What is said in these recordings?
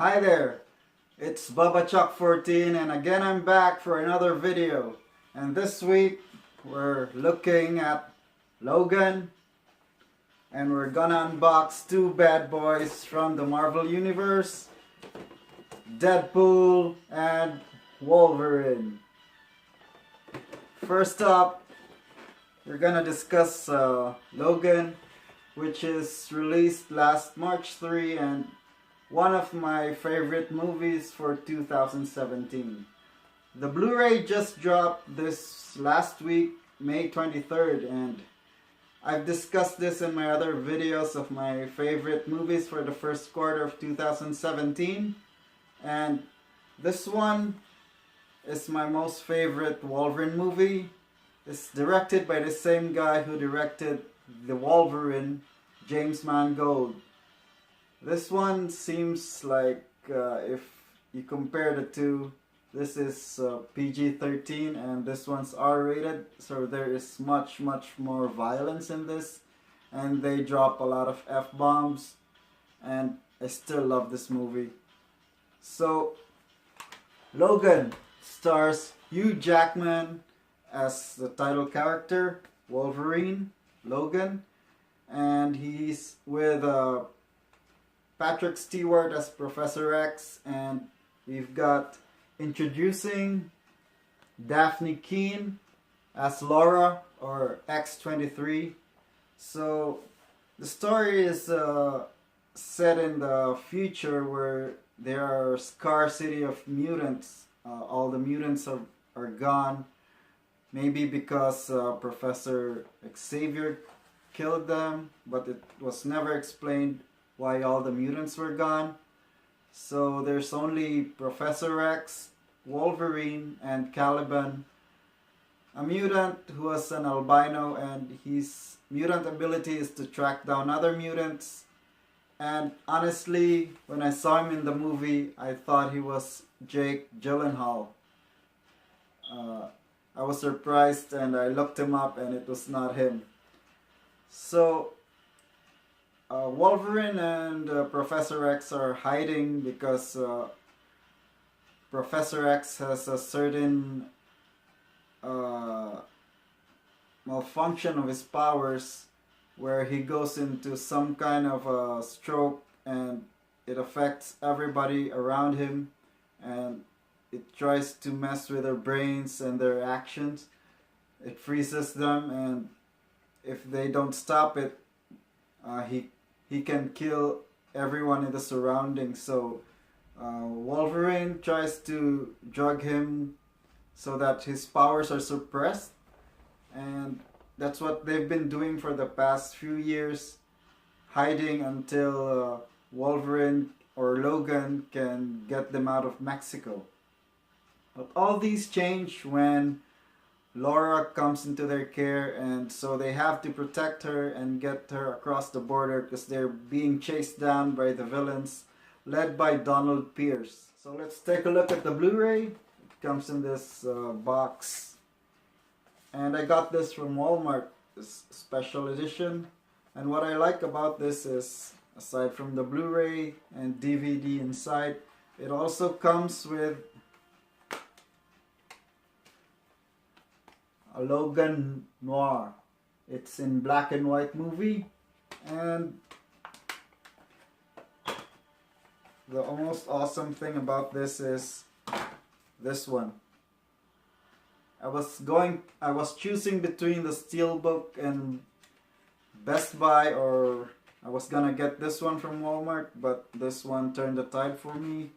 Hi there, it's Bubba Chuck 14 and again I'm back for another video. And this week we're looking at Logan and we're gonna unbox two bad boys from the Marvel Universe, Deadpool and Wolverine. First up, we're gonna discuss Logan, which is released last March 3 and one of my favorite movies for 2017. The Blu-ray just dropped this last week, May 23rd, and I've discussed this in my other videos of my favorite movies for the first quarter of 2017. And this one is my most favorite Wolverine movie. It's directed by the same guy who directed The Wolverine, James Mangold. This one seems like if you compare the two, this is PG-13 and this one's R-rated, so there is much more violence in this, and they drop a lot of F-bombs, and I still love this movie. So Logan stars Hugh Jackman as the title character, Wolverine, Logan, and he's with Patrick Stewart as Professor X, and we've got introducing Daphne Keane as Laura, or X-23. So the story is set in the future where there are scarcity of mutants. All the mutants are gone, maybe because Professor Xavier killed them, but it was never explained why all the mutants were gone. So there's only Professor X, Wolverine, and Caliban, a mutant who is an albino, and his mutant ability is to track down other mutants. And honestly, when I saw him in the movie, I thought he was Jake Gyllenhaal. I was surprised and I looked him up and it was not him. So Wolverine and Professor X are hiding because Professor X has a certain malfunction of his powers where he goes into some kind of a stroke and it affects everybody around him, and it tries to mess with their brains and their actions. It freezes them, and if they don't stop it, he can kill everyone in the surroundings. So Wolverine tries to drug him so that his powers are suppressed, and that's what they've been doing for the past few years, hiding until Wolverine or Logan can get them out of Mexico. But all these change when Laura comes into their care, and so they have to protect her and get her across the border because they're being chased down by the villains led by Donald Pierce. So let's take a look at the Blu-ray. It comes in this box, and I got this from Walmart, this special edition. And what I like about this is, aside from the Blu-ray and DVD inside, it also comes with a Logan Noir. It's in black and white movie, and the most awesome thing about this is this one. I was choosing between the Steelbook and Best Buy, or I was gonna get this one from Walmart, but this one turned the tide for me,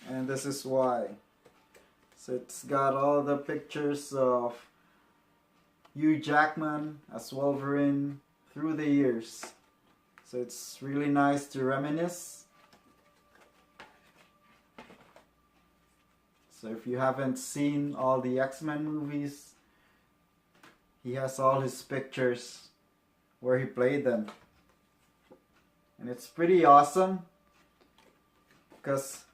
and this is why. So it's got all the pictures of Hugh Jackman as Wolverine through the years. So it's really nice to reminisce. So if you haven't seen all the X-Men movies, he has all his pictures where he played them. And it's pretty awesome because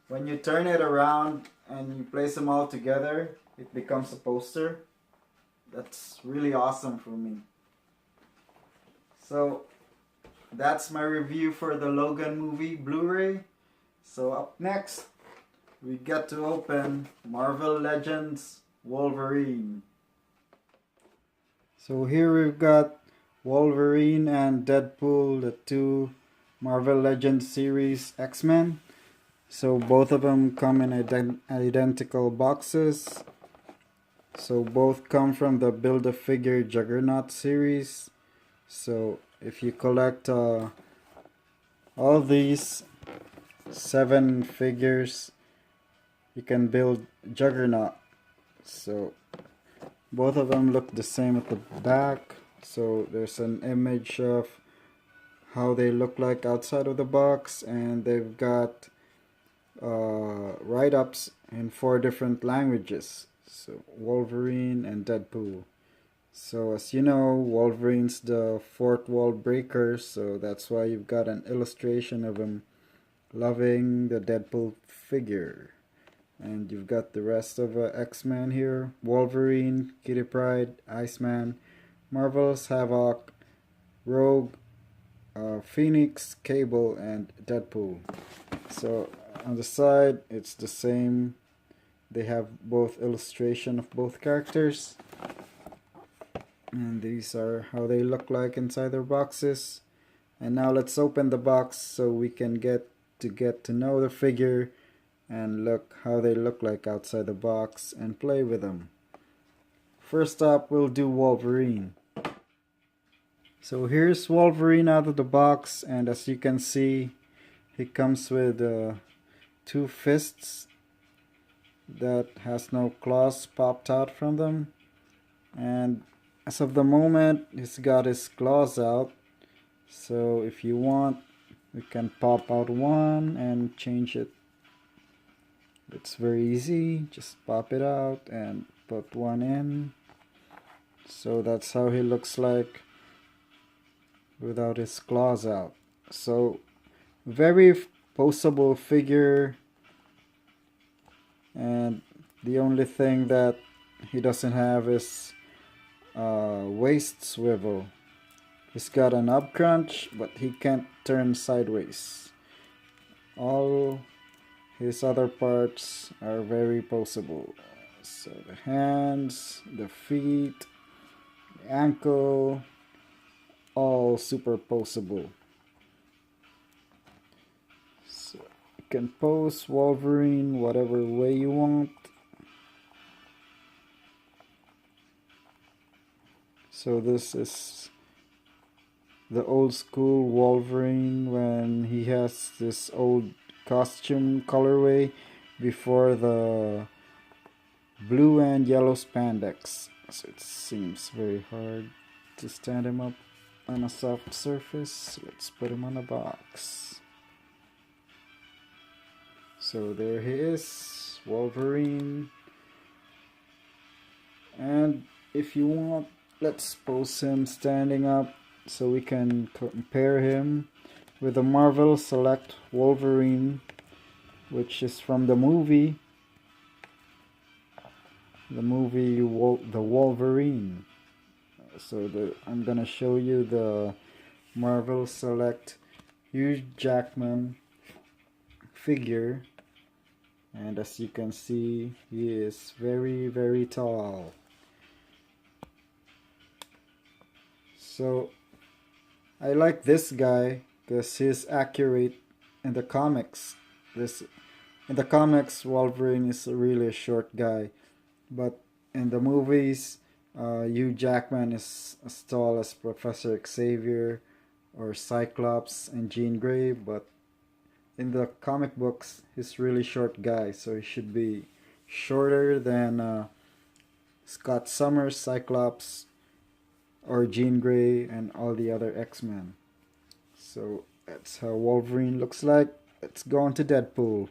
when you turn it around and you place them all together, it becomes a poster. That's really awesome for me. So that's my review for the Logan movie Blu-ray. So up next, we get to open Marvel Legends Wolverine. So here we've got Wolverine and Deadpool, the two Marvel Legends series X-Men. So both of them come in identical boxes. So both come from the Build-A-Figure Juggernaut series. So if you collect all these 7 figures, you can build Juggernaut. So both of them look the same at the back. So there's an image of how they look like outside of the box, and they've got write-ups in 4 different languages. So Wolverine and Deadpool. So as you know, Wolverine's the 4th wall breaker, so that's why you've got an illustration of him loving the Deadpool figure. And you've got the rest of X-Men here: Wolverine, Kitty Pryde, Iceman, Marvel's Havoc, Rogue, Phoenix, Cable, and Deadpool. So on the side, it's the same. They have both illustration of both characters. And these are how they look like inside their boxes. And now let's open the box so we can get to know the figure and look how they look like outside the box and play with them. First up, we'll do Wolverine. So here's Wolverine out of the box, and as you can see, he comes with 2 fists that has no claws popped out from them. And as of the moment, he's got his claws out. So if you want, we can pop out one and change it. It's very easy. Just pop it out and put one in. So that's how he looks like without his claws out. So very poseable figure, and the only thing that he doesn't have is waist swivel. He's got an up crunch, but he can't turn sideways. All his other parts are very poseable. So the hands, the feet, the ankle, all super poseable. So you can pose Wolverine whatever way you want. So this is the old school Wolverine when he has this old costume colorway before the blue and yellow spandex. So it seems very hard to stand him up on a soft surface. Let's put him on a box. So there he is, Wolverine. And if you want, let's pose him standing up so we can compare him with the Marvel Select Wolverine, which is from the movie The Wolverine. So I'm gonna show you the Marvel Select Hugh Jackman figure, and as you can see, he is very, very tall. So I like this guy because he's accurate in the comics. In the comics, Wolverine is really a short guy, but in the movies, Hugh Jackman is as tall as Professor Xavier or Cyclops and Jean Grey, but in the comic books, he's really short guy, so he should be shorter than Scott Summers, Cyclops, or Jean Grey, and all the other X-Men. So that's how Wolverine looks like. Let's go on to Deadpool.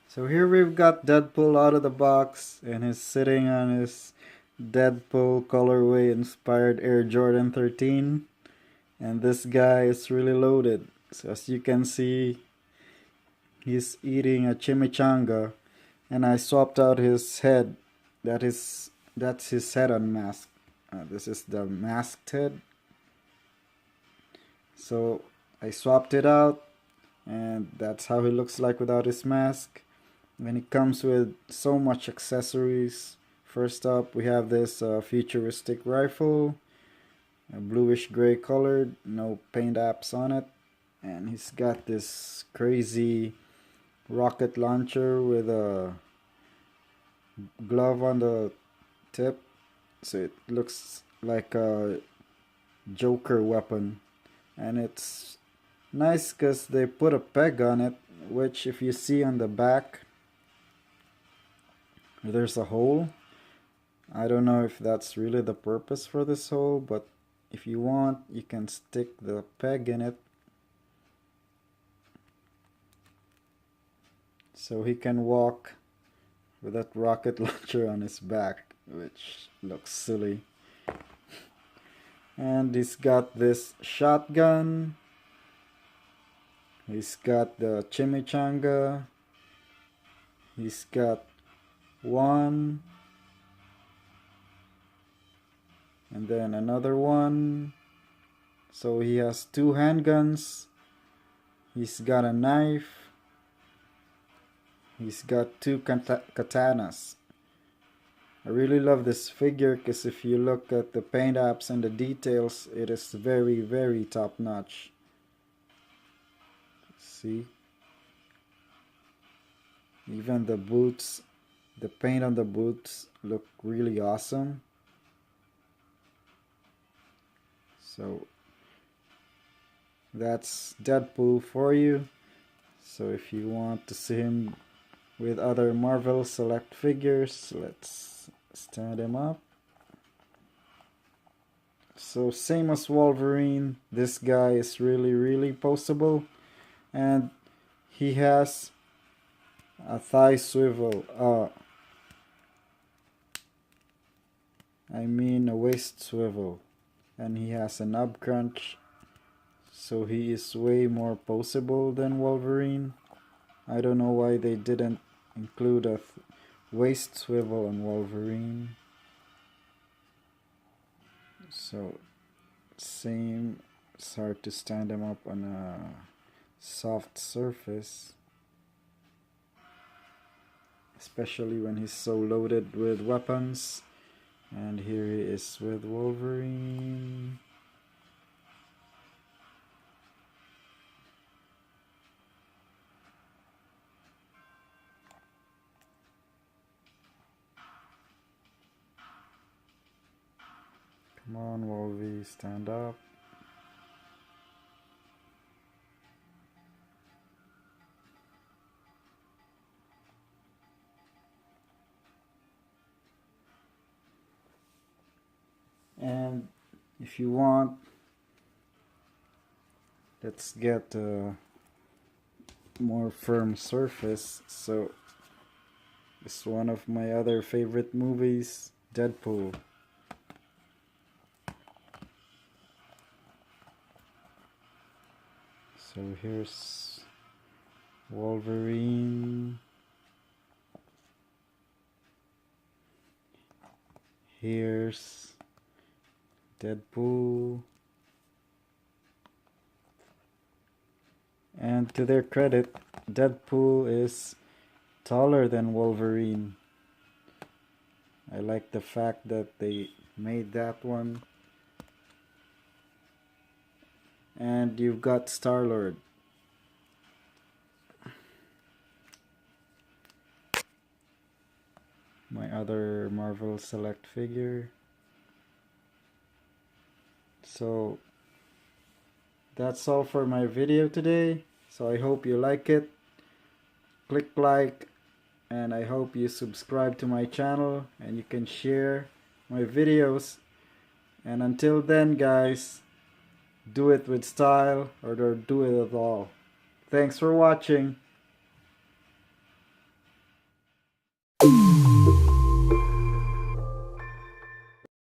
So here we've got Deadpool out of the box, and he's sitting on his Deadpool colorway inspired Air Jordan 13. And this guy is really loaded. So as you can see, he's eating a chimichanga, and I swapped out his head. That's his head unmasked. This is the masked head. So I swapped it out, and that's how he looks like without his mask. And it comes with so much accessories. First up, we have this futuristic rifle, a bluish gray colored, no paint apps on it. And he's got this crazy rocket launcher with a glove on the tip, so it looks like a Joker weapon. And it's nice because they put a peg on it, which if you see on the back there's a hole. I don't know if that's really the purpose for this hole, but if you want you can stick the peg in it so he can walk with that rocket launcher on his back, which looks silly. And he's got this shotgun. He's got the chimichanga. He's got one. And then another one. So he has two handguns. He's got a knife. He's got two katanas. I really love this figure because if you look at the paint apps and the details, it is very, very top notch. See? Even the boots, the paint on the boots look really awesome. So that's Deadpool for you. So if you want to see him with other Marvel Select figures, let's stand him up. So same as Wolverine, this guy is really poseable, and he has a thigh swivel, a waist swivel, and he has a nub crunch, so he is way more poseable than Wolverine. I don't know why they didn't include a waist swivel on Wolverine. So same, it's hard to stand him up on a soft surface, especially when he's so loaded with weapons. And here he is with Wolverine. Come on, Wolvie, stand up. And if you want, let's get a more firm surface. So it's one of my other favorite movies, Deadpool. So here's Wolverine. Here's Deadpool. And to their credit, Deadpool is taller than Wolverine. I like the fact that they made that one. And you've got Star-Lord. My other Marvel Select figure. So that's all for my video today. So I hope you like it. Click like, and I hope you subscribe to my channel and you can share my videos. And until then, guys, do it with style or do it at all. Thanks for watching.